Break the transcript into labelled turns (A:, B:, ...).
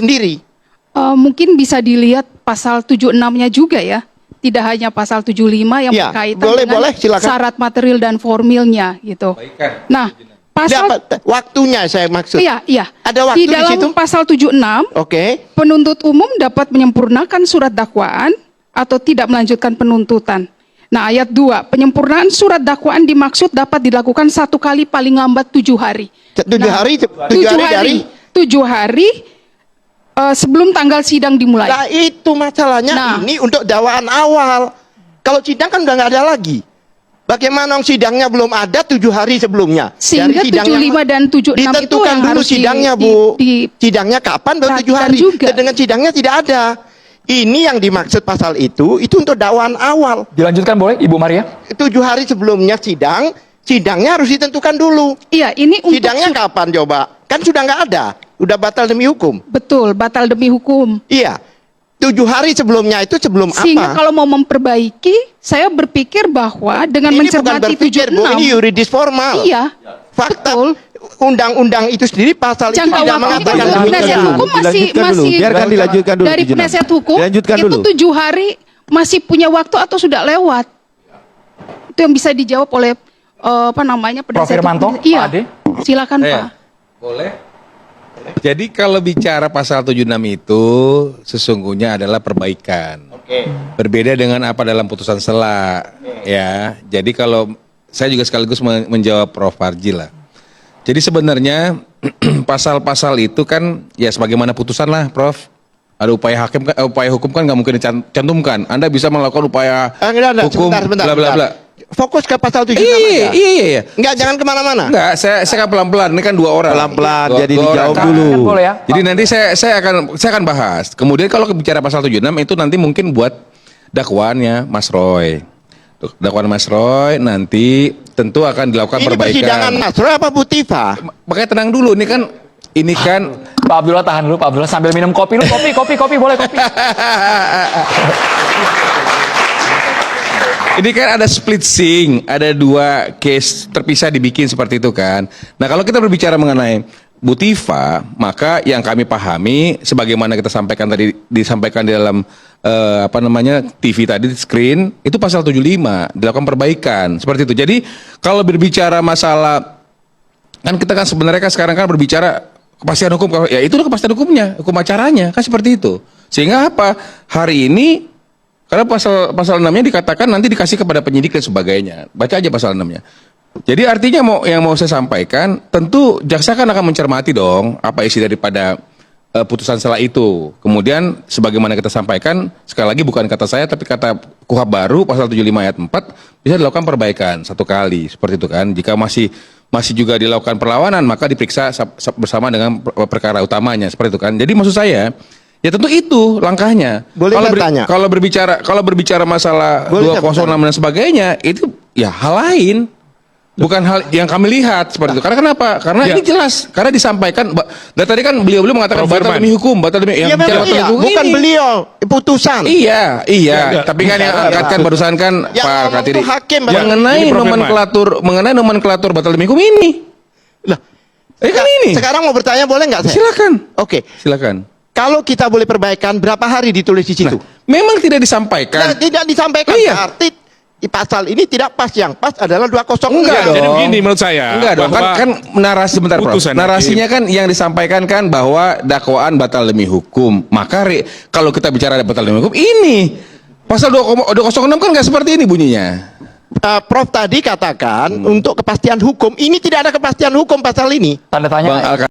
A: sendiri.
B: Mungkin bisa dilihat pasal 76-nya juga ya. Tidak hanya pasal 75 yang
A: Ya,
B: berkaitan
A: boleh,
B: dengan
A: silakan.
B: syarat material dan formilnya gitu. Nah, pasal
A: Waktunya saya maksud.
B: iya.
A: Ada waktu
B: di
A: di
B: dalam
A: situ?
B: pasal 76,
A: Oke.
B: penuntut umum dapat menyempurnakan surat dakwaan atau tidak melanjutkan penuntutan. Nah, ayat 2, penyempurnaan surat dakwaan dimaksud dapat dilakukan 1 kali paling lambat 7 hari.
A: 7 hari dari
B: 7 hari sebelum tanggal sidang dimulai.
A: Nah, itu masalahnya ini untuk dakwaan awal. Kalau sidang kan udah nggak ada lagi. Bagaimana sidangnya belum ada 7 hari sebelumnya?
B: Sehingga 75 dan 76 itu
A: ditentukan
B: yang
A: dulu
B: harus
A: sidangnya, Bu. Sidangnya kapan baru 7 hari. Dengan sidangnya tidak ada. Ini yang dimaksud pasal itu untuk dakwaan awal.
C: Dilanjutkan boleh, Ibu Maria?
A: 7 hari sebelumnya sidangnya harus ditentukan dulu.
B: Iya, ini untuk
A: sidangnya kapan coba? Kan sudah nggak ada. Udah batal demi hukum.
B: Betul, batal demi hukum.
A: Iya. 7 hari sebelumnya itu sebelum
B: Sehingga
A: apa?
B: kalau mau memperbaiki, saya berpikir bahwa dengan
A: Ini
B: mencermati
A: berpikir,
B: 76.
A: Bu, ini yuridis formal.
B: Iya.
A: Fakta.
B: Betul.
A: Undang-undang itu sendiri pasal itu
B: Jangka
A: tidak
B: waktu
A: mengatakan
B: itu
A: demikian.
B: penasihat hukum masih
D: biarkan dilanjutkan dulu.
B: dari penasihat hukum
D: Dilanjutkan
B: itu
D: dulu.
B: 7 hari masih punya waktu atau sudah lewat. Itu yang bisa dijawab oleh penasihat
C: Prof. Firmanto,
B: hukum. Iya.
C: Pak Ade.
B: Silakan, Pak.
E: Boleh? Jadi kalau bicara pasal 76 itu sesungguhnya adalah perbaikan. Berbeda dengan apa dalam putusan sela. Ya. Jadi kalau saya juga sekaligus menjawab Prof. Farji lah. Jadi sebenarnya pasal-pasal itu kan ya sebagaimana putusan lah, Prof. Ada upaya hukum kan nggak mungkin dicantumkan. Anda bisa melakukan upaya hukum
A: Sebentar.
E: bla bla bla.
A: Fokus ke pasal 76
E: Iya.
A: Enggak, jangan kemana-mana.
E: Enggak, saya akan pelan-pelan. Ini kan 2 orang.
D: Pelan-pelan,
E: Dua-
D: jadi
E: dua
D: dijawab
E: orang.
D: dulu.
C: Kan boleh ya?
E: Jadi nanti saya akan bahas. Kemudian kalau bicara pasal 76 itu nanti mungkin buat dakwaannya Mas Roy. Dakwaan Mas Roy nanti tentu akan dilakukan
A: Ini persidangan
E: perbaikan.
A: Mas Roy apa Bu Tifa?
E: Makanya tenang dulu, ini kan
C: Pak Abdullah tahan dulu, Pak Abdullah sambil minum kopi. Lu kopi, boleh kopi.
E: ini kan ada split sync, ada 2 case terpisah dibikin seperti itu kan. Nah, kalau kita berbicara mengenai Bu Tifa, maka yang kami pahami sebagaimana kita sampaikan tadi disampaikan di dalam TV tadi di screen itu pasal 75 dilakukan perbaikan seperti itu. Jadi kalau berbicara masalah kan kita kan sebenarnya kan sekarang kan berbicara kepastian hukum, ya itu udah kepastian hukumnya, hukum acaranya kan seperti itu. Sehingga apa? Hari ini karena pasal 6-nya dikatakan nanti dikasih kepada penyidik dan sebagainya. Baca aja pasal 6-nya. Jadi artinya yang mau saya sampaikan, tentu jaksa kan akan mencermati dong apa isi daripada putusan sela itu. Kemudian sebagaimana kita sampaikan, sekali lagi bukan kata saya tapi kata KUHP baru pasal 75 ayat 4 bisa dilakukan perbaikan 1 kali seperti itu kan. Jika masih juga dilakukan perlawanan maka diperiksa bersama dengan perkara utamanya seperti itu kan. Jadi maksud saya ya tentu itu langkahnya.
A: Boleh tanya?
E: Kalau berbicara masalah
A: Boleh
E: 206 dan sebagainya itu ya hal lain. Bukan hal yang kami lihat seperti itu. Karena kenapa? Karena ini jelas. Karena disampaikan. Dan tadi kan beliau mengatakan batal demi hukum, batal demi yang bicara batal demi hukum
A: bukan
E: ini.
A: beliau, putusan.
E: Iya. Tapi kan yang angkat kan barusan kan
A: Yang
E: Pak
A: ngomong
E: Katiri
A: tuh hakim,
E: mengenai nomenklatur batal demi hukum ini.
A: Lah,
E: kan ini.
A: sekarang mau bertanya boleh nggak saya?
E: Silakan.
A: Oke.
E: Silakan.
A: Kalau kita boleh perbaikan, berapa hari ditulis di situ?
E: Memang tidak disampaikan.
A: Nah, tidak disampaikan.
E: Iya.
A: Berarti di pasal ini tidak pas. Yang pas adalah 206.
E: Enggak dong.
F: Jadi begini menurut saya.
E: Enggak dong, kan narasi sebentar Prof.
F: Putusan
E: Narasinya kan yang disampaikan kan bahwa dakwaan batal demi hukum. Maka kalau kita bicara batal demi hukum ini pasal 206 kan nggak seperti ini bunyinya.
A: Prof tadi katakan untuk kepastian hukum, ini tidak ada kepastian hukum pasal ini.
C: Tanda tanya.
E: Bang